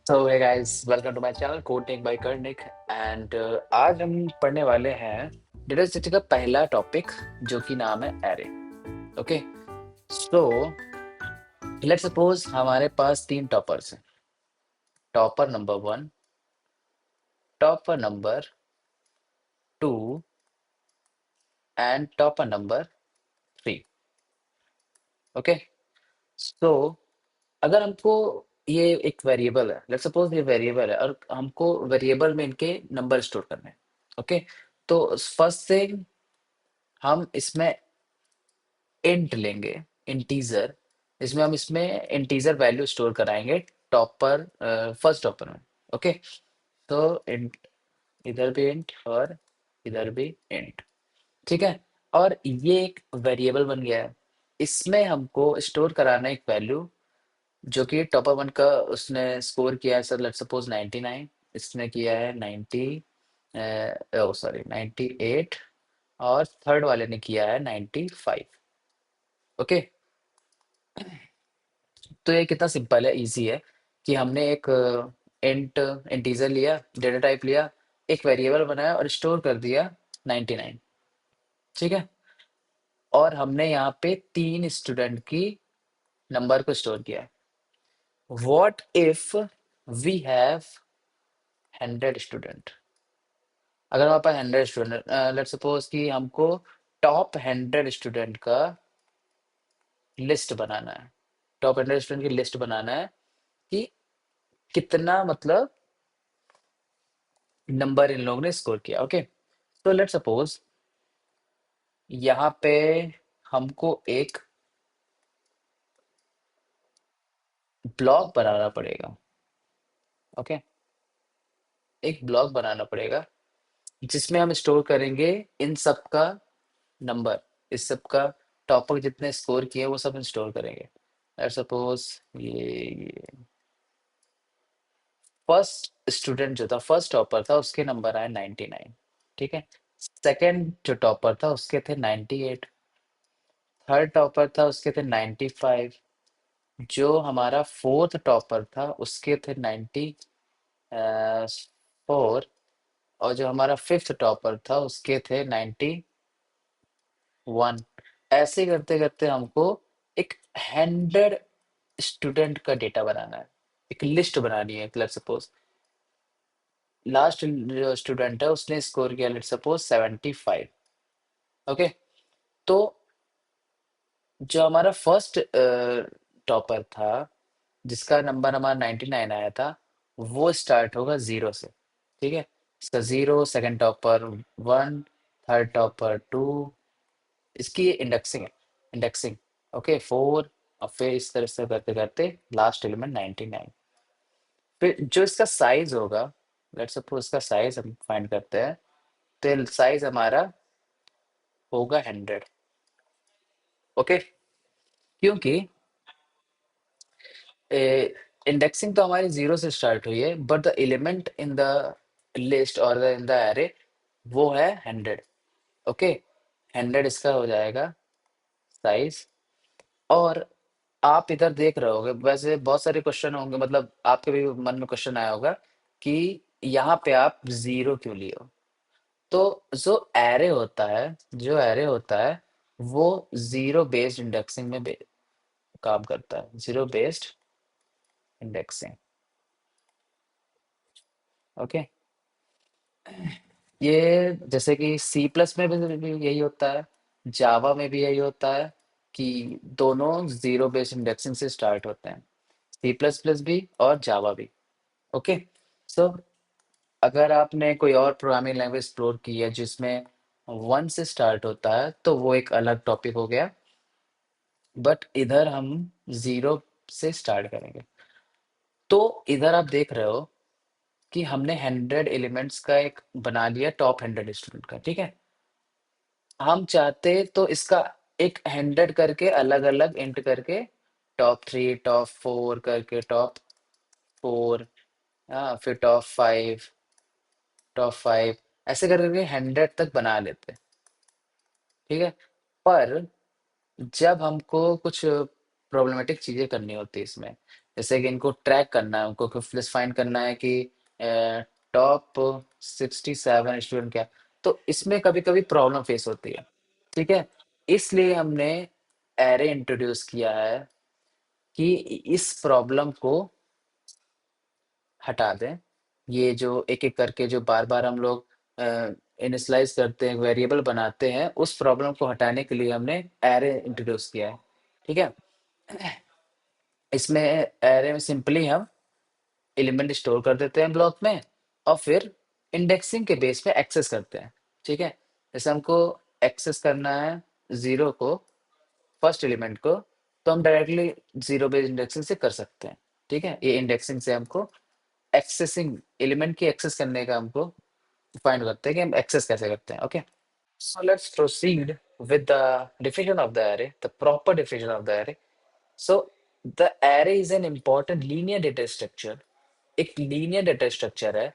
So hey guys, welcome to my channel coding by Karnik. And आज हम पढ़ने वाले हैं डेटा स्ट्रक्चर का पहला टॉपिक, जो कि नाम है array. Okay, so let's suppose हमारे पास तीन टॉपर्स हैं। Topper number one, topper number two and topper number three. Okay, so अगर हमको ये एक वेरिएबल है, लेट्स सपोज ये वेरिएबल है और हमको वेरिएबल में इनके नंबर स्टोर करने हैं। ओके, तो फर्स्ट थिंग हम इसमें इंट लेंगे, इंटीजर। इसमें हम इसमें इंटीजर वैल्यू स्टोर कराएंगे टॉपर, फर्स्ट टॉपर में। ओके, तो इंट, इधर भी इंट और इधर भी इंट। ठीक है, और ये एक वेरिएबल बन गया है। इसमें हमको स्टोर कराना है एक वैल्यू, जो कि टॉपर वन का उसने स्कोर किया है सर, लेट्स सपोज 99। इसने किया है 90, ओ सॉरी 98, और थर्ड वाले ने किया है 95। ओके, तो ये कितना सिंपल है, इजी है कि हमने एक इंट इंटीजर लिया, डेटा टाइप लिया, एक वेरिएबल बनाया और स्टोर कर दिया 99। ठीक है, और हमने यहाँ पे तीन स्टूडेंट की नंबर को स्टोर किया। What if we have 100 student? अगर हमारे पास 100 स्टूडेंट, लेट्स सपोज कि हमको टॉप 100 स्टूडेंट का लिस्ट बनाना है। टॉप 100 स्टूडेंट की लिस्ट बनाना है कि कितना, मतलब नंबर इन लोगों ने स्कोर किया। ओके, तो लेट्स सपोज यहाँ पे हमको एक ब्लॉक बनाना पड़ेगा। ओके, एक ब्लॉक बनाना पड़ेगा जिसमें हम स्टोर करेंगे इन सब का नंबर, इस सब का टॉपर जितने स्कोर किए वो सब हम स्टोर करेंगे। लेट्स सपोज ये फर्स्ट स्टूडेंट जो था, फर्स्ट टॉपर था, उसके नंबर आए 99। ठीक है, सेकंड जो टॉपर था उसके थे 98। थर्ड टॉपर था उसके थे 95। जो हमारा फोर्थ टॉपर था उसके थे 94। और जो हमारा फिफ्थ टॉपर था उसके थे 91। ऐसे करते करते हमको एक 100 स्टूडेंट का डेटा बनाना है, एक लिस्ट बनानी है। लेट्स सपोज लास्ट जो स्टूडेंट है उसने स्कोर किया, लेट्स सपोज 75। ओके, तो जो हमारा फर्स्ट टॉपर था, जिसका नंबर हमारा 99 आया था, वो स्टार्ट होगा जीरो से। ठीक है, इसका zero, second topper one, third topper two. इसकी ये इंडेक्सिंग है, इंडेक्सिंग। ओके, फोर, और फिर इस तरह से करते करते लास्ट एलिमेंट 99। फिर जो इसका साइज होगा, लेट्स सपोज इसका साइज हम फाइंड करते हैं, तो साइज हमारा होगा 100। ओके, क्योंकि इंडेक्सिंग तो हमारी जीरो से स्टार्ट हुई है, but the element in the list और इन द एरे वो है 100। ओके, 100 इसका हो जाएगा साइज। और आप इधर देख रहे होगे, वैसे बहुत सारे क्वेश्चन होंगे, मतलब आपके भी मन में क्वेश्चन आया होगा कि यहाँ पे आप जीरो क्यों लिए हो। तो जो एरे होता है, जो एरे होता है वो जीरो बेस्ड इंडेक्सिंग में काम करता है, जीरो बेस्ड इंडेक्सिंग। ओके, ये जैसे कि सी प्लस में भी यही होता है, जावा में भी यही होता है कि दोनों जीरो बेस्ड इंडेक्सिंग से स्टार्ट होते हैं, सी प्लस प्लस भी और जावा भी। ओके, सो अगर आपने कोई और प्रोग्रामिंग लैंग्वेज एक्सप्लोर की है जिसमें वन से स्टार्ट होता है, तो वो एक अलग टॉपिक हो गया, बट इधर हम जीरो से स्टार्ट करेंगे। तो इधर आप देख रहे हो कि हमने 100 एलिमेंट्स का एक बना लिया टॉप 100 स्टूडेंट का। ठीक है, हम चाहते तो इसका एक 100 करके अलग अलग इंट करके, टॉप थ्री, टॉप फोर करके, टॉप फोर, हाँ फिर टॉप फाइव, ऐसे करके 100 तक बना लेते। ठीक है, पर जब हमको कुछ प्रॉब्लमेटिक चीजें करनी होती है इसमें, जैसे कि इनको ट्रैक करना है, उनको प्लस फाइंड करना है कि टॉप 67 स्टूडेंट क्या, तो इसमें कभी कभी प्रॉब्लम फेस होती है। ठीक है, इसलिए हमने एरे इंट्रोड्यूस किया है कि इस प्रॉब्लम को हटा दें। ये जो एक एक करके जो बार बार हम लोग इनिशियलाइज करते हैं, वेरिएबल बनाते हैं, उस प्रॉब्लम को हटाने के लिए हमने एरे इंट्रोड्यूस किया है। ठीक है, इसमें एरे में सिंपली हम एलिमेंट स्टोर कर देते हैं ब्लॉक में, और फिर इंडेक्सिंग के बेस पे एक्सेस करते हैं। ठीक है, जैसे हमको एक्सेस करना है जीरो को, फर्स्ट एलिमेंट को, तो हम डायरेक्टली जीरो बेस्ड इंडेक्सिंग से कर सकते हैं। ठीक है, ये इंडेक्सिंग से हमको एक्सेसिंग एलिमेंट की एक्सेस करने का हमको फाइंड करते हैं कि हम एक्सेस कैसे करते हैं। Okay, so let's proceed with the definition of the array, the proper definition of the array. So the array is an important linear data structure, एक linear data structure है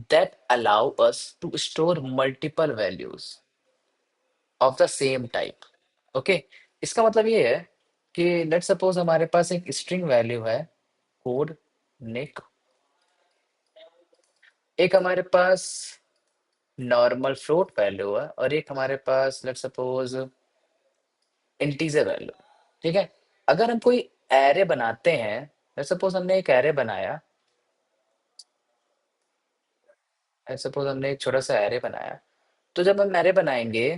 that allow us to store multiple values of the same type. Okay, इसका मतलब ये है कि let's suppose हमारे पास एक string value है, कोड निक, एक हमारे पास नॉर्मल फ्लोट वैल्यू है, और एक हमारे पास लेट्स सपोज इंटीजर वैल्यू। ठीक है, अगर हम कोई एरे बनाते हैं, लेट्स सपोज हमने एक एरे बनाया, लेट्स सपोज हमने एक छोटा सा एरे बनाया, तो जब हम एरे बनाएंगे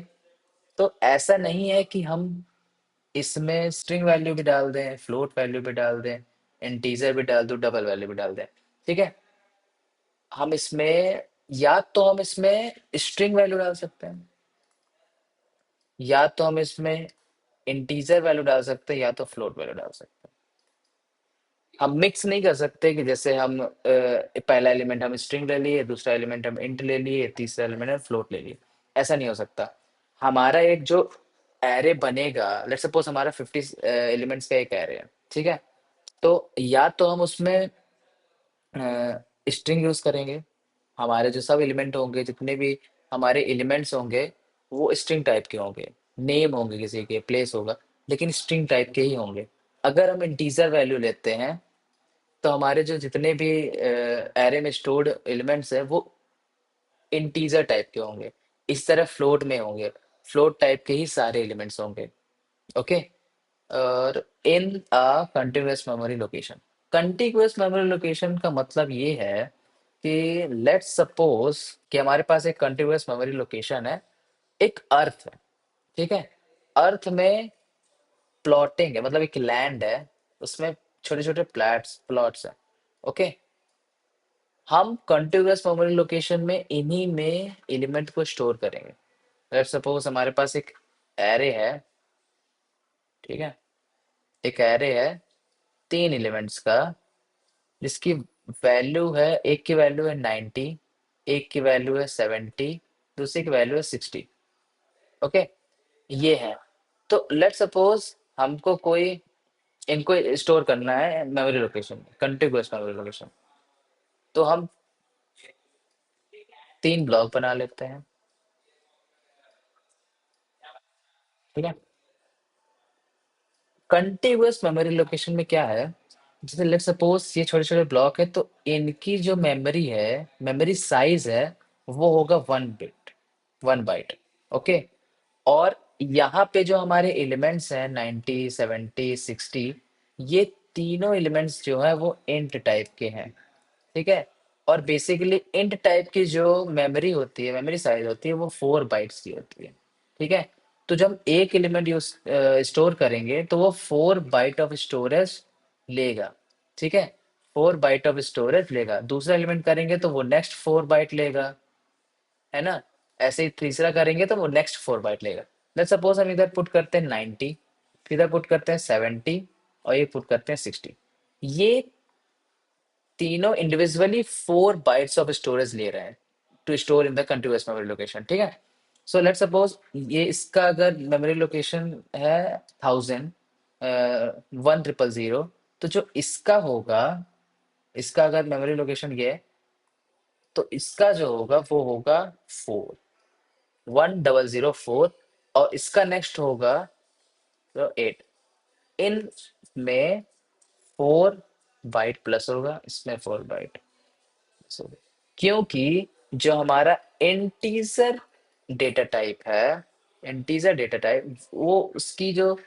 तो ऐसा नहीं है कि हम इसमें स्ट्रिंग वैल्यू भी डाल दें, फ्लोट वैल्यू भी डाल दें, इंटीजर भी डाल दूं, डबल वैल्यू भी डाल दें। ठीक है, हम इसमें या तो हम इसमें स्ट्रिंग वैल्यू डाल सकते हैं, या तो हम इसमें इंटीजर वैल्यू डाल सकते हैं, या तो फ्लोट वैल्यू डाल सकते हैं। हम मिक्स नहीं कर सकते कि जैसे हम पहला एलिमेंट हम स्ट्रिंग ले लिए, दूसरा एलिमेंट हम इंट ले लिए, तीसरा एलिमेंट हम फ्लोट ले लिए। ऐसा नहीं हो सकता। हमारा एक जो एरे बनेगा, लेट्स सपोज हमारा 50 एलिमेंट्स का एक एरे है। ठीक है, तो या तो हम उसमें स्ट्रिंग यूज करेंगे, हमारे जो सब एलिमेंट होंगे, जितने भी हमारे एलिमेंट्स होंगे, वो स्ट्रिंग टाइप के होंगे, नेम होंगे किसी के, प्लेस होगा, लेकिन स्ट्रिंग टाइप के ही होंगे। अगर हम इंटीजर वैल्यू लेते हैं, तो हमारे जो जितने भी एरे में स्टोर्ड एलिमेंट्स है, वो इंटीजर टाइप के होंगे। इस तरह फ्लोट में होंगे, फ्लोट टाइप के ही सारे एलिमेंट्स होंगे। ओके, और in a continuous memory location, continuous memory location का मतलब ये है कि लेट्स सपोज कि हमारे पास एक कंटिन्यूअस मेमोरी लोकेशन है, एक अर्थ है। ठीक है, अर्थ में प्लॉटिंग है, मतलब एक लैंड है, उसमें छोटे छोटे प्लॉट्स है। ओके, हम कॉन्टिग्युअस मेमोरी लोकेशन में इन्हीं में एलिमेंट को स्टोर करेंगे। लेट्स सपोज हमारे पास एक एरे है। ठीक है, एक एरे है 3 एलिमेंट्स का, जिसकी वैल्यू है, एक की वैल्यू है 90, एक की वैल्यू है 70, दूसरे की वैल्यू है 60। ओके, ये है। तो लेट्स सपोज हमको कोई इनको स्टोर करना है मेमोरी लोकेशन में, कंटिग्युअस मेमोरी लोकेशन, तो हम 3 ब्लॉक बना लेते हैं। ठीक है, कंटिग्युअस मेमोरी लोकेशन में क्या है, जैसे लेट्स सपोज ये छोटे छोटे ब्लॉक है, तो इनकी जो मेमोरी है, मेमोरी साइज है, वो होगा 1 बिट, 1 बाइट। ओके, और यहाँ पे जो हमारे एलिमेंट्स हैं 90, 70, 60, ये तीनों एलिमेंट्स जो है वो इंट टाइप के हैं। ठीक है, और बेसिकली इंट टाइप की जो मेमोरी होती है, मेमोरी साइज होती है, वो 4 बाइट्स की होती है। ठीक है, तो जब हम एक एलिमेंट यूज स्टोर करेंगे, तो वो 4 बाइट ऑफ स्टोरेज लेगा। ठीक है, 4 बाइट ऑफ स्टोरेज लेगा, दूसरा एलिमेंट करेंगे तो वो नेक्स्ट 4 बाइट लेगा, है ना। ऐसे ही तीसरा करेंगे तो वो नेक्स्ट 4 बाइट लेगा। लेट्स सपोज हम इधर पुट करते हैं 90, इधर पुट करते हैं 70, और ये पुट करते हैं 60। ये तीनों इंडिविजुअली 4 बाइट्स ऑफ स्टोरेज ले रहे हैं to store in the continuous memory location. ठीक है, सो लेट्स सपोज ये इसका अगर मेमोरी लोकेशन है 1000, 1000, तो जो इसका होगा, इसका अगर मेमोरी लोकेशन ये है, तो इसका जो होगा वो होगा 4, 1004, और इसका नेक्स्ट होगा तो 8। इन में 4 बाइट प्लस होगा, इसमें 4 बाइट होगा, क्योंकि जो हमारा इंटीजर डेटा टाइप है, इंटीजर डेटा टाइप, वो उसकी जो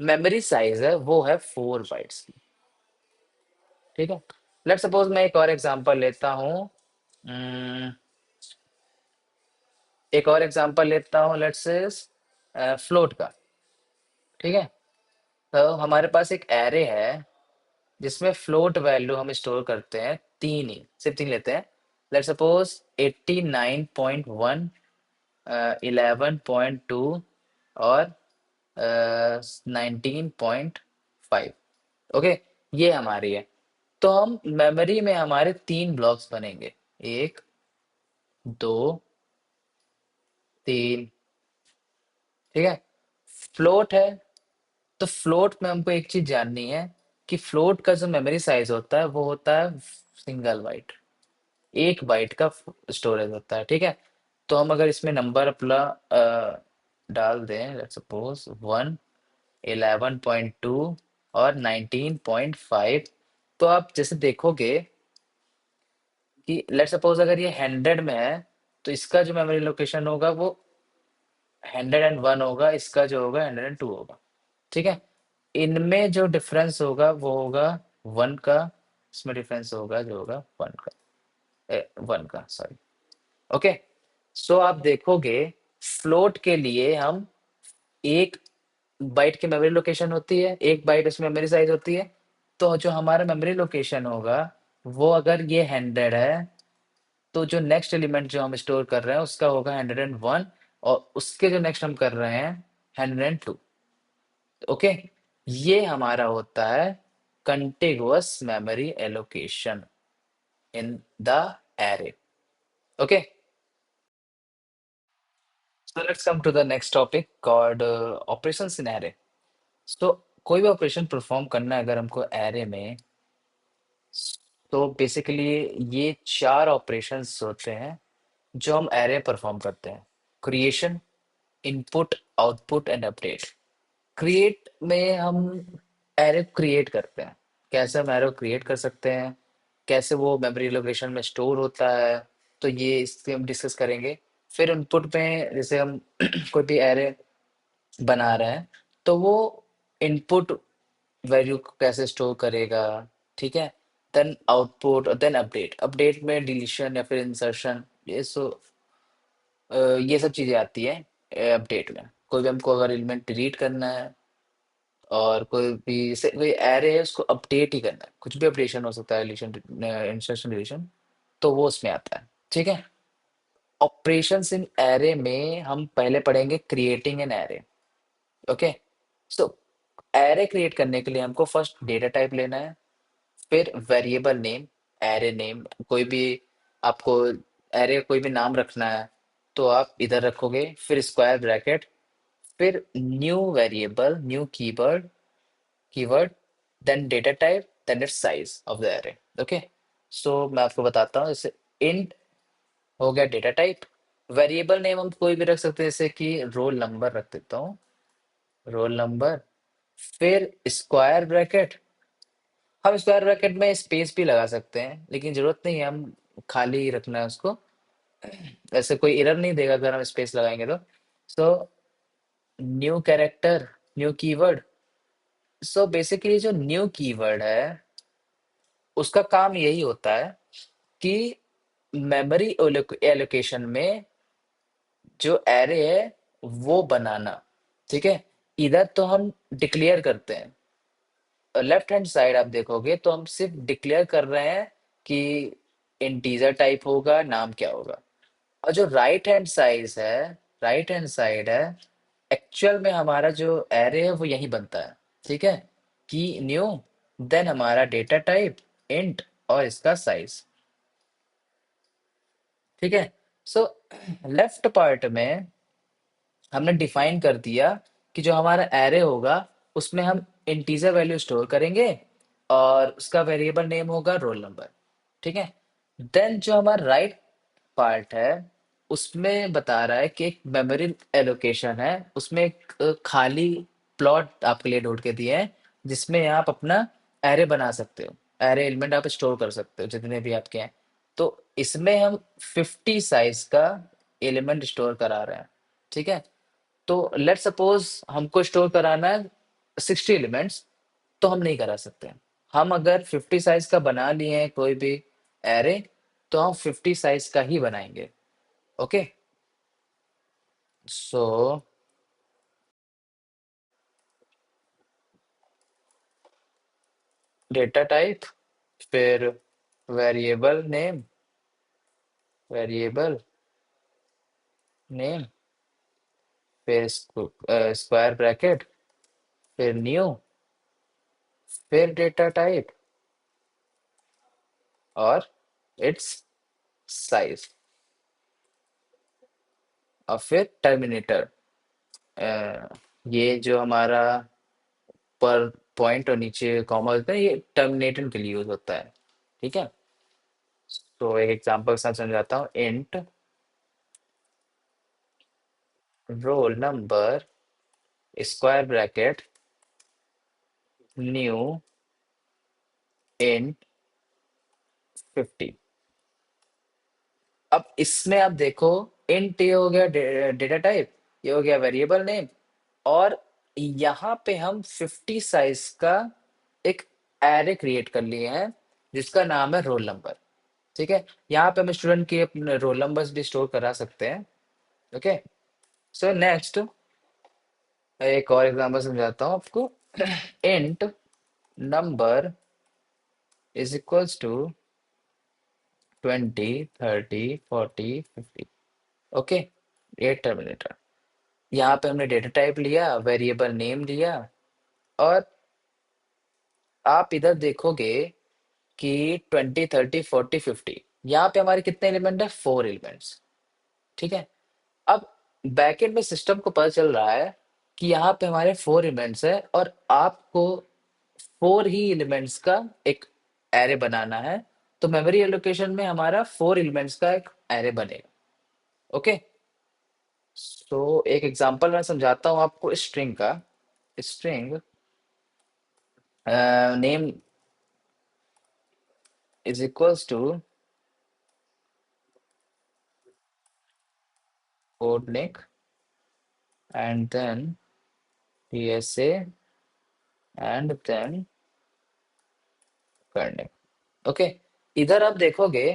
मेमोरी साइज है वो है 4 बाइट्स की। ठीक है। लेट सपोज मैं एक और एग्जांपल लेता हूँ। एक और एग्जांपल लेता हूँ, लेट्स से फ्लोट का। ठीक है। तो हमारे पास एक एरे है जिसमें फ्लोट वैल्यू हम स्टोर करते हैं, तीन ही, सिर्फ तीन लेते हैं। लेट सपोज 89.1, 11.2 और 19.5। ओके, ये हमारी है। तो हम मेमोरी में हमारे तीन ब्लॉक्स बनेंगे, एक, दो, तीन। ठीक है। फ्लोट है, तो फ्लोट में हमको एक चीज जाननी है कि फ्लोट का जो मेमोरी साइज होता है वो होता है सिंगल बाइट, 1 बाइट का स्टोरेज होता है। ठीक है। तो हम अगर इसमें नंबर अपना डाल दें, लेट्स सपोज 1, 11.2 और 19.5, तो आप जैसे देखोगे कि लेट्स सपोज अगर ये 100 में है, तो इसका जो मेमोरी लोकेशन होगा वो 101 होगा, इसका जो होगा 102 होगा। ठीक है। इनमें जो डिफरेंस होगा वो होगा 1 का, इसमें डिफरेंस होगा जो होगा 1 का, 1 का, सॉरी। ओके। सो आप देखोगे फ्लोट के लिए हम 1 बाइट की मेमोरी लोकेशन होती है, 1 बाइट उसमें मेमोरी साइज होती है। तो जो हमारा मेमोरी लोकेशन होगा वो अगर ये 100 है, तो जो नेक्स्ट एलिमेंट जो हम स्टोर कर रहे हैं उसका होगा 101, और उसके जो नेक्स्ट हम कर रहे हैं 102। ओके। ये हमारा होता है contiguous memory allocation in the array. Okay. So let's come to the next topic called operations in array. So कोई भी ऑपरेशन परफॉर्म करना है अगर हमको एरे में, तो बेसिकली ये 4 ऑपरेशंस होते हैं जो हम एरे परफॉर्म करते हैं: creation, input, output and update. Create में हम एरे क्रिएट करते हैं। कैसे हम एरे क्रिएट कर सकते हैं, कैसे वो मेमोरी लोकेशन में स्टोर होता है, तो ये इससे हम डिस्कस करेंगे। फिर इनपुट में जैसे हम कोई भी एरे बना रहे हैं, तो वो इनपुट वैल्यू को कैसे स्टोर करेगा। ठीक है। देन आउटपुट और देन अपडेट, अपडेट में डिलीशन या फिर इंसर्शन, ये सब चीजें आती है अपडेट में। कोई भी हमको अगर एलिमेंट डिलीट करना है, और कोई भी जैसे कोई एरे है उसको अपडेट ही करना है, कुछ भी अपडेशन हो सकता है, डिलीशन, इंसर्शन, डिलीशन, तो वो उसमें आता है। ठीक है। ऑपरेशंस इन एरे में हम पहले पढ़ेंगे creating an array. Okay. So array create करने के लिए हमको फर्स्ट डेटा टाइप लेना है, फिर वेरिएबल नेम, एरे नेम, कोई भी आपको एरे कोई भी नाम रखना है तो आप इधर रखोगे, फिर स्क्वायर ब्रैकेट, फिर new variable, new keyword, then data type, then it's size of the array. Okay. So मैं आपको बताता हूँ, जैसे इंट हो गया डेटा टाइप। वेरिएबल नेम हम कोई भी रख सकते हैं, जैसे कि रोल नंबर रख देता हूँ, रोल नंबर। फिर स्क्वायर ब्रैकेट, हम स्क्वायर ब्रैकेट में स्पेस भी लगा सकते हैं लेकिन जरूरत नहीं है, हम खाली ही रखना है उसको। ऐसे कोई एरर नहीं देगा अगर हम स्पेस लगाएंगे तो। So new character, new keyword. So basically जो न्यू कीवर्ड है उसका काम यही होता है कि मेमोरी एलोकेशन में जो एरे है वो बनाना। ठीक है। इधर तो हम डिक्लेयर करते हैं, लेफ्ट हैंड साइड आप देखोगे तो हम सिर्फ डिक्लेयर कर रहे हैं कि इंटीजर टाइप होगा, नाम क्या होगा। और जो राइट हैंड साइड है, राइट हैंड साइड है, एक्चुअल में हमारा जो एरे है वो यही बनता है। ठीक है। कि न्यू, देन हमारा डेटा टाइप, इंट, और इसका साइज। ठीक है। सो लेफ्ट पार्ट में हमने डिफाइन कर दिया कि जो हमारा एरे होगा उसमें हम इंटीजर वैल्यू स्टोर करेंगे, और उसका वेरिएबल नेम होगा रोल नंबर। ठीक है। देन जो हमारा राइट पार्ट है उसमें बता रहा है कि एक मेमोरी एलोकेशन है, उसमें एक खाली प्लॉट आपके लिए ढूंढ के दिए हैं जिसमें आप अपना एरे बना सकते हो। एरे एलिमेंट आप स्टोर कर सकते हो जितने भी आपके हैं। तो इसमें हम 50 साइज का एलिमेंट स्टोर करा रहे हैं, ठीक है। तो लेट सपोज हमको स्टोर कराना है 60 एलिमेंट्स, तो हम नहीं करा सकते। हम अगर 50 साइज का बना लिए हैं कोई भी एरे, तो हम 50 साइज का ही बनाएंगे। ओके। सो डेटा टाइप, फिर वेरिएबल नेम, वेरिएबल नेम, फिर स्क्वायर ब्रैकेट, फिर न्यू, फिर डेटा टाइप, और इट्स साइज, और फिर टर्मिनेटर। ये जो हमारा पर पॉइंट और नीचे कॉमा होता है, ये टर्मिनेटर के लिए यूज होता है, ठीक है। तो एक एग्जांपल के साथ समझाता हूँ। Int roll number square bracket new int 50। अब इसमें आप देखो, इंट ये हो गया डेटा टाइप, ये हो गया वेरिएबल नेम, और यहाँ पे हम 50 साइज का एक एरे क्रिएट कर लिए हैं जिसका नाम है रोल नंबर, ठीक है। यहाँ पे हम स्टूडेंट के अपने रोल नंबर्स भी स्टोर करा सकते हैं। ओके। सो नेक्स्ट एक और एग्जांपल समझाता हूँ आपको। Int number is equals to 20, 30, 40, 50। Okay. ये टर्मिनेटर। यहाँ पे हमने डेटा टाइप लिया, वेरिएबल नेम लिया, और आप इधर देखोगे कि 20, 30, 40, 50, यहाँ पे हमारे कितने एलिमेंट है? 4 एलिमेंट्स, ठीक है। अब बैकएंड में सिस्टम को पता चल रहा है कि यहाँ पे हमारे 4 एलिमेंट्स है, और आपको 4 ही एलिमेंट्स का एक एरे बनाना है। तो मेमोरी एलोकेशन में हमारा 4 एलिमेंट्स का एक एरे बनेगा। ओके। तो एक एग्जांपल मैं समझाता हूँ आपको स्ट्रिंग का। String name is equals to code neck and then psa and then करने। ओके। इधर आप देखोगे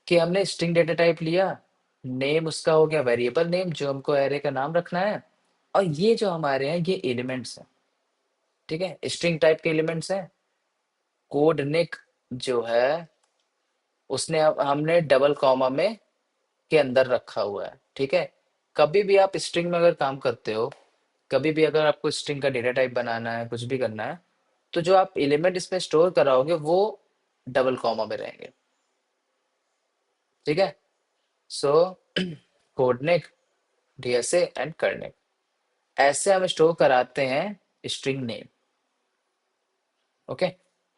कि हमने स्ट्रिंग डेटा टाइप लिया, नेम उसका हो गया वेरिएबल नेम जो हमको एरे का नाम रखना है, और ये जो हमारे हैं ये एलिमेंट्स हैं, ठीक है, स्ट्रिंग टाइप के एलिमेंट्स हैं। कोड निक जो है उसने हमने डबल कॉमा में के अंदर रखा हुआ है, ठीक है। कभी भी आप स्ट्रिंग में अगर काम करते हो, कभी भी अगर आपको स्ट्रिंग का डेटा टाइप बनाना है, कुछ भी करना है, तो जो आप एलिमेंट इसमें स्टोर कराओगे वो डबल कॉमा में रहेंगे, ठीक है। सो कोडनिक, डीएसए एंड करनिक, ऐसे हम स्टोर कराते हैं स्ट्रिंग नेम। ओके।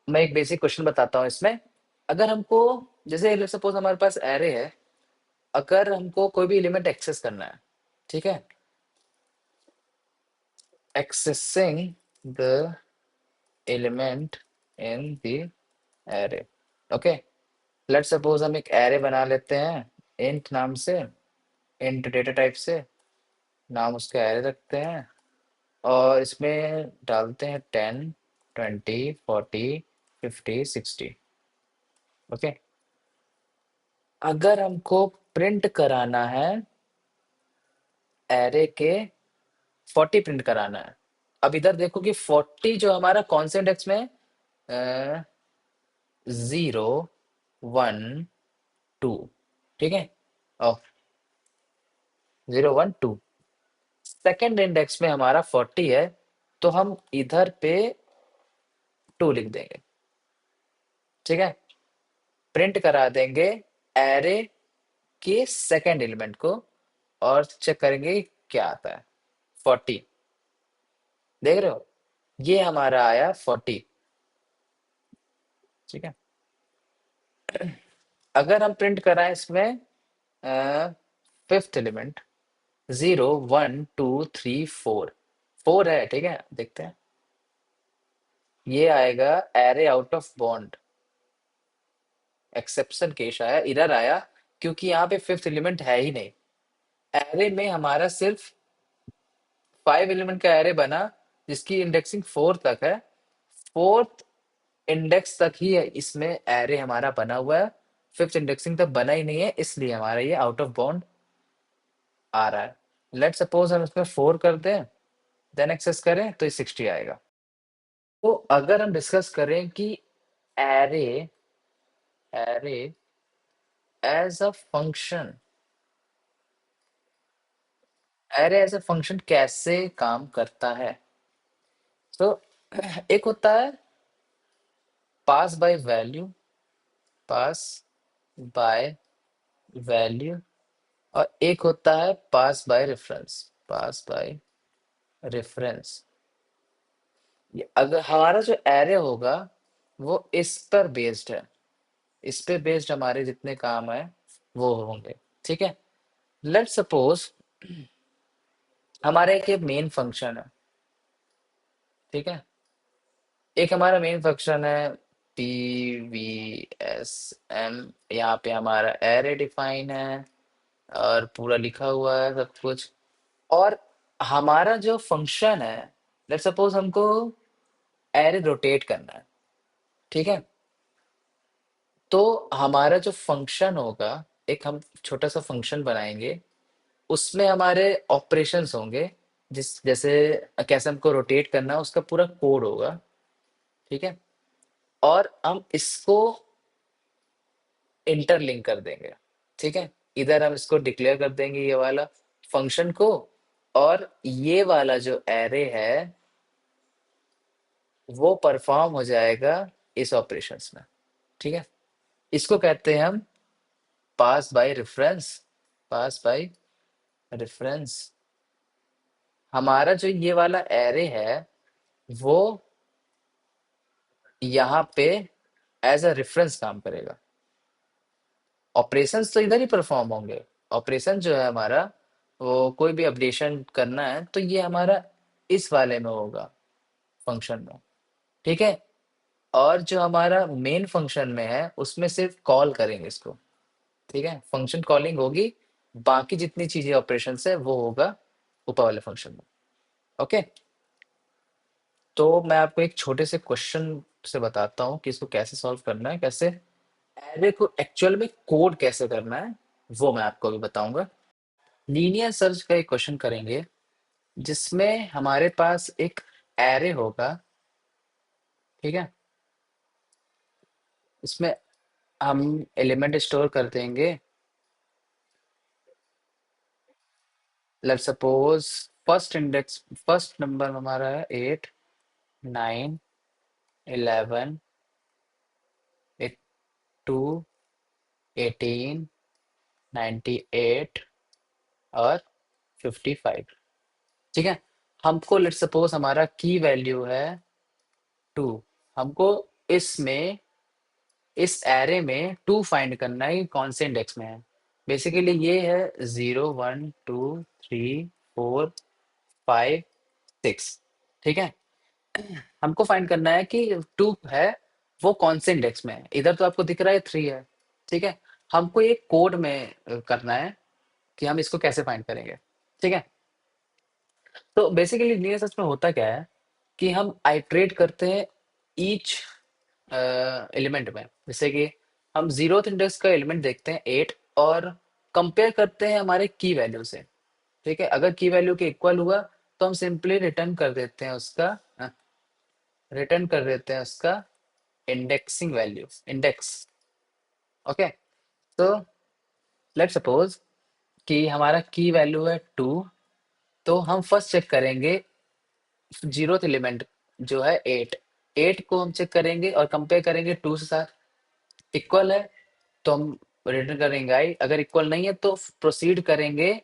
मैं एक बेसिक क्वेश्चन बताता हूँ इसमें। अगर हमको, जैसे सपोज हमारे पास एरे है, अगर हमको कोई भी एलिमेंट एक्सेस करना है, ठीक है, accessing the element in the array. Okay. Let suppose हम एक एरे बना लेते हैं इंट नाम से, इंट डेटा टाइप से, नाम उसका एरे रखते हैं, और इसमें डालते हैं 10, 20, 40, 50, 60। ओके। अगर हमको प्रिंट कराना है एरे के 40 प्रिंट कराना है। अब इधर देखो कि 40 जो हमारा कौन से इंडेक्स में है? 0, 1, 2, ठीक है। ओ, 0, 1, 2, सेकेंड इंडेक्स में हमारा 40 है, तो हम इधर पे 2 लिख देंगे, ठीक है। प्रिंट करा देंगे एरे के सेकेंड एलिमेंट को, और चेक करेंगे क्या आता है। 40, देख रहे हो, ये हमारा आया 40, ठीक है। अगर हम प्रिंट कराएं इसमें फिफ्थ एलिमेंट, 0, 1, 2, 3, 4, 4 है, ठीक है, देखते हैं। ये आएगा array out of bond, exception case आया, एरर आया, क्योंकि यहाँ पे फिफ्थ एलिमेंट है ही नहीं। एरे में हमारा सिर्फ 5 एलिमेंट का एरे बना, जिसकी इंडेक्सिंग 4 तक है। फोर्थ इंडेक्स तक ही है, इसमें एरे हमारा बना हुआ है। फिफ्थ इंडेक्सिंग तक बना ही नहीं है, इसलिए हमारा ये आउट ऑफ बाउंड आ रहा है। लेट सपोज हम इसमें 4 कर दें, देन एक्सेस करें तो ये 60 आएगा। तो अगर हम डिस्कस करें कि array array as a function, array as a function कैसे काम करता है। तो एक होता है pass by value, pass by value, और एक होता है pass by reference, pass by reference. अगर हमारा जो एरे होगा वो इस पर बेस्ड है, इस पे बेस्ड हमारे जितने काम है वो होंगे। ठीक है, लेट सपोज हमारा एक ये मेन फंक्शन है। ठीक है, एक हमारा मेन फंक्शन है पी वी एस एम, यहाँ पे हमारा एरे डिफाइन है और पूरा लिखा हुआ है सब कुछ। और हमारा जो फंक्शन है, लेट सपोज हमको एरे रोटेट करना है। ठीक है, तो हमारा जो फंक्शन होगा, एक हम छोटा सा फंक्शन बनाएंगे, उसमें हमारे ऑपरेशंस होंगे, जिस जैसे कैसे हमको रोटेट करना है उसका पूरा कोड होगा। ठीक है, और हम इसको इंटरलिंक कर देंगे। ठीक है, इधर हम इसको डिक्लेयर कर देंगे ये वाला फंक्शन को, और ये वाला जो एरे है वो परफॉर्म हो जाएगा इस ऑपरेशंस में। ठीक है, इसको कहते हैं हम pass by reference, pass by reference. हमारा जो ये वाला एरे है वो यहाँ पे एज अ रेफरेंस काम करेगा। ऑपरेशंस तो इधर ही परफॉर्म होंगे। ऑपरेशन जो है हमारा, वो कोई भी अपडेशन करना है तो ये हमारा इस वाले में होगा, फंक्शन में। ठीक है, और जो हमारा मेन फंक्शन में है उसमें सिर्फ कॉल करेंगे इसको। ठीक है, फंक्शन कॉलिंग होगी, बाकी जितनी चीजें ऑपरेशन है वो होगा ऊपर वाले फंक्शन में। ओके, तो मैं आपको एक छोटे से क्वेश्चन से बताता हूँ कि इसको कैसे सॉल्व करना है, कैसे एरे को एक्चुअल में कोड कैसे करना है, वो मैं आपको अभी बताऊंगा। लीनियर सर्च का एक क्वेश्चन करेंगे, जिसमें हमारे पास एक एरे होगा। ठीक है, इसमें हम एलिमेंट स्टोर कर देंगे। Let suppose first index, first number हमारा है 8, 9, 11, 2, 18, 98 और 55। ठीक है, हमको लेट सपोज हमारा की वैल्यू है 2। हमको इसमें, इस एरे में 2 फाइंड करना है कि कौन से इंडेक्स में है। बेसिकली ये है 0, 1, 2, 3, 4, 5, 6। ठीक है, हमको फाइंड करना है कि 2 है वो कौन से इंडेक्स में है। इधर तो आपको दिख रहा है 3 है। ठीक है, हमको ये कोड में करना है कि हम इसको कैसे फाइंड करेंगे। ठीक है, तो बेसिकली लीनियर सर्च में होता क्या है कि हम आइटरेट करते हैं ईच एलिमेंट में। जैसे कि हम जीरोथ इंडेक्स का एलिमेंट देखते हैं 8, और कंपेयर करते हैं हमारे की वैल्यू से। ठीक है, अगर की वैल्यू के इक्वल हुआ तो हम सिंपली रिटर्न कर देते हैं उसका, रिटर्न कर देते हैं उसका इंडेक्सिंग वैल्यू, इंडेक्स। ओके, तो लेट सपोज कि हमारा की वैल्यू है 2, तो हम फर्स्ट चेक करेंगे जीरोथ एलिमेंट जो है 8। 8 को हम चेक करेंगे और कंपेयर करेंगे 2 से साथ। इक्वल है तो हम रिटर्न करेंगे आई, अगर इक्वल नहीं है तो प्रोसीड करेंगे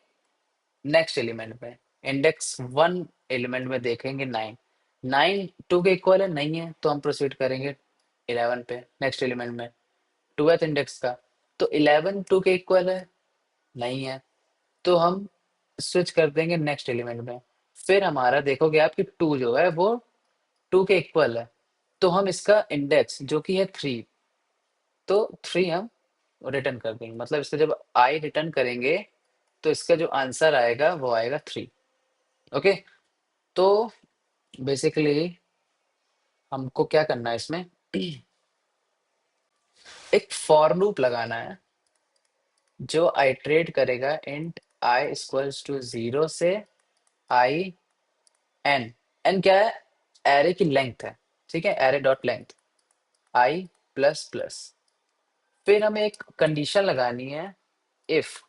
नेक्स्ट एलिमेंट में। इंडेक्स 1 एलिमेंट में देखेंगे 9। 9 2 के इक्वल है, नहीं है तो हम प्रोसीड करेंगे 11 पे, नेक्स्ट एलिमेंट में, 2th इंडेक्स का। तो 11 2 के इक्वल है, नहीं है तो हम स्विच कर देंगे नेक्स्ट एलिमेंट में। फिर हमारा देखोगे आप कि 2 जो है वो 2 के इक्वल है, तो हम इसका इंडेक्स जो कि है 3, तो 3 हम रिटर्न कर देंगे, मतलब इसका जब आई रिटर्न करेंगे तो इसका जो आंसर आएगा वो आएगा 3। ओके, तो बेसिकली हमको क्या करना है इसमें, एक फॉर लूप लगाना है जो आइटरेट करेगा इंट आई इक्वल्स टू 0 से आई एन। एन क्या है, एरे की लेंथ है, ठीक है, array dot length I plus plus. फिर हमें एक कंडीशन लगानी है, if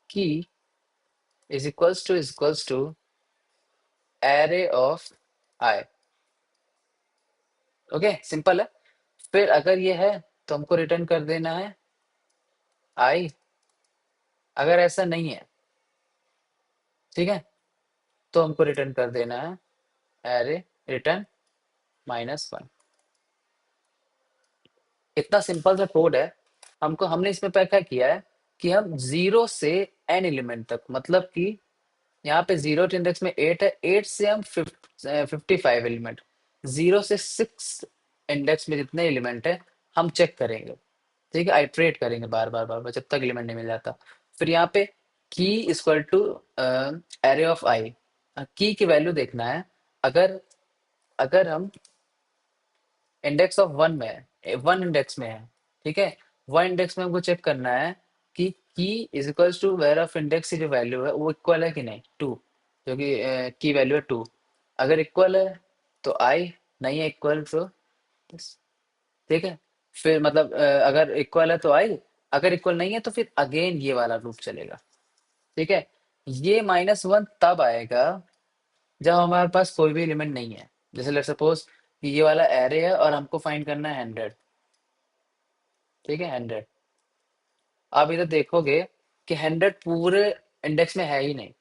key is equals to array of I. Okay, simple है। फिर अगर ये है तो हमको रिटर्न कर देना है आई। अगर ऐसा नहीं है, ठीक है, तो हमको रिटर्न कर देना है एरे रिटर्न -1। इतना सिंपल सा कोड है। हमको हमने इसमें क्या किया है कि हम 0 से n एलिमेंट तक, मतलब कि यहाँ पे 0 इंडेक्स में 8 है, 8 से हम 55 एलिमेंट, 0 से 6 इंडेक्स में जितने एलिमेंट है हम चेक करेंगे, ठीक है, आइट्रेट करेंगे बार बार बार बार जब तक एलिमेंट नहीं मिल जाता। फिर यहाँ पे की इक्वल टू एरे ऑफ आई, की की वैल्यू देखना है। अगर अगर हम इंडेक्स ऑफ 1 में है, 1 इंडेक्स में है, ठीक है, 1 इंडेक्स में हमको चेक करना है कि key is equals to where of index की जो वैल्यू है वो इक्वल है कि नहीं, 2, जो कि की वैल्यू है 2। अगर इक्वल है तो आई, नहीं है इक्वल तो yes, ठीक है। फिर मतलब अगर इक्वल है तो आई, अगर इक्वल नहीं है तो फिर अगेन ये वाला लूप चलेगा, ठीक है। ये -1 तब आएगा जब हमारे पास कोई भी एलिमेंट नहीं है। जैसे लेट्स सपोज कि ये वाला एरे है और हमको फाइंड करना है 100, ठीक है, 100। आप इधर देखोगे कि 100 पूरे इंडेक्स में है ही नहीं,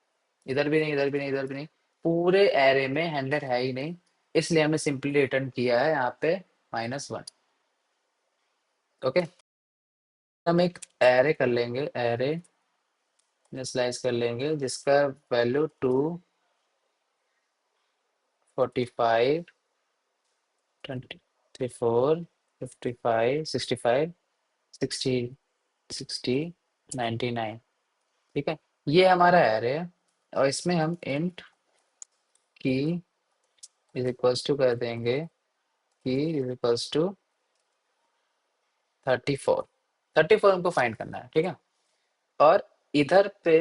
इधर भी नहीं, इधर भी नहीं, इधर भी नहीं, पूरे एरे में 100 है ही नहीं। इसलिए हमने सिंपली रिटर्न किया है यहाँ पे -1। ओके, हम एक एरे कर लेंगे, एरे स्लाइस कर लेंगे जिसका वैल्यू 2, 45, 24, 55, 65, 60, 60, 99, ठीक है। ये हमारा एरे है और इसमें हम इंट की इज इक्वल्स टू कर देंगे, की इज इक्वल्स टू 34। 34 हमको फाइंड करना है, ठीक है। और इधर पे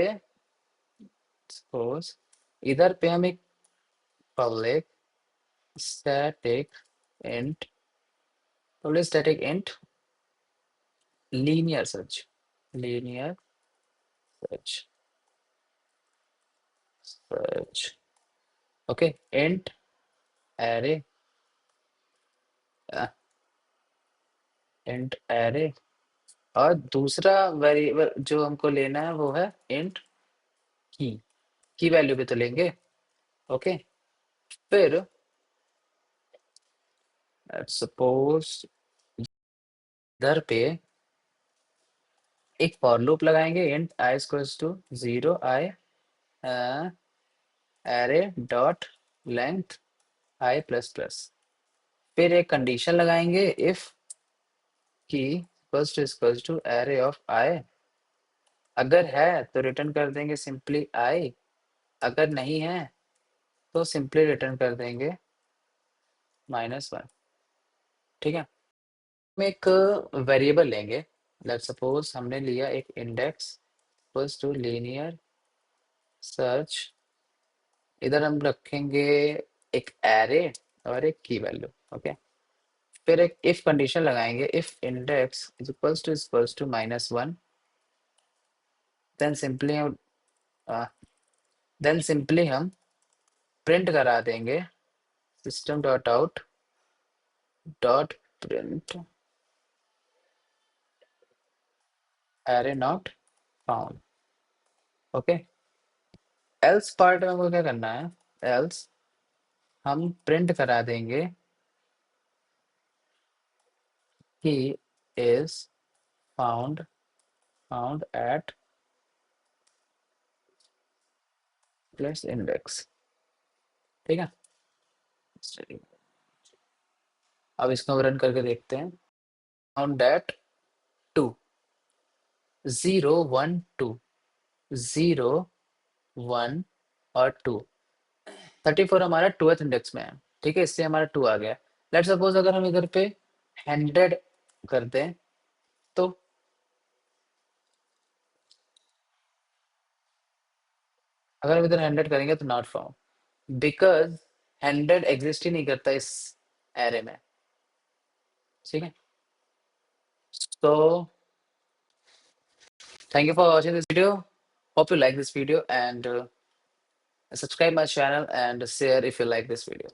सपोज, इधर पे हम एक public static int, public static int linear search, linear search, search, okay, int array, int array. और दूसरा वेरिएबल जो हमको लेना है वो है इंट की वैल्यू भी तो लेंगे। ओके, फिर सपोज इधर पे एक फॉर लूप लगाएंगे, int I equals to 0 I array dot length I plus plus. फिर एक कंडीशन लगाएंगे, if key equals to array of I. अगर है तो रिटर्न कर देंगे सिंपली आई, अगर नहीं है तो सिंपली रिटर्न कर देंगे -1, ठीक है। हम एक वेरिएबल लेंगे, लेट सपोज हमने लिया एक index equals to linear search. इधर हम रखेंगे एक एरे और एक की वैल्यू, ओके। फिर एक इफ कंडीशन लगाएंगे, if index is equals to -1, then simply हम देन सिंपली हम प्रिंट करा देंगे system dot out dot print array not found. Okay, else part में हमको क्या करना है, एल्स हम प्रिंट करा देंगे he is found found at plus index, ठीक है। चलिए, अब इसको रन करके देखते हैं। काउंट दैट टू, 0 1 2, 0 1 और 2। 34 हमारा टूथ इंडेक्स में है। ठीक है, इससे हमारा 2 आ गया। लेट सपोज अगर हम इधर पे 100 करते हैं तो अगर हम इधर 100 करेंगे तो नॉट फाउंड, बिकॉज 100 एग्जिस्ट ही नहीं करता इस एरे में। ठीक है, तो thank you for watching this video. Hope you like this video and subscribe my channel and share if you like this video.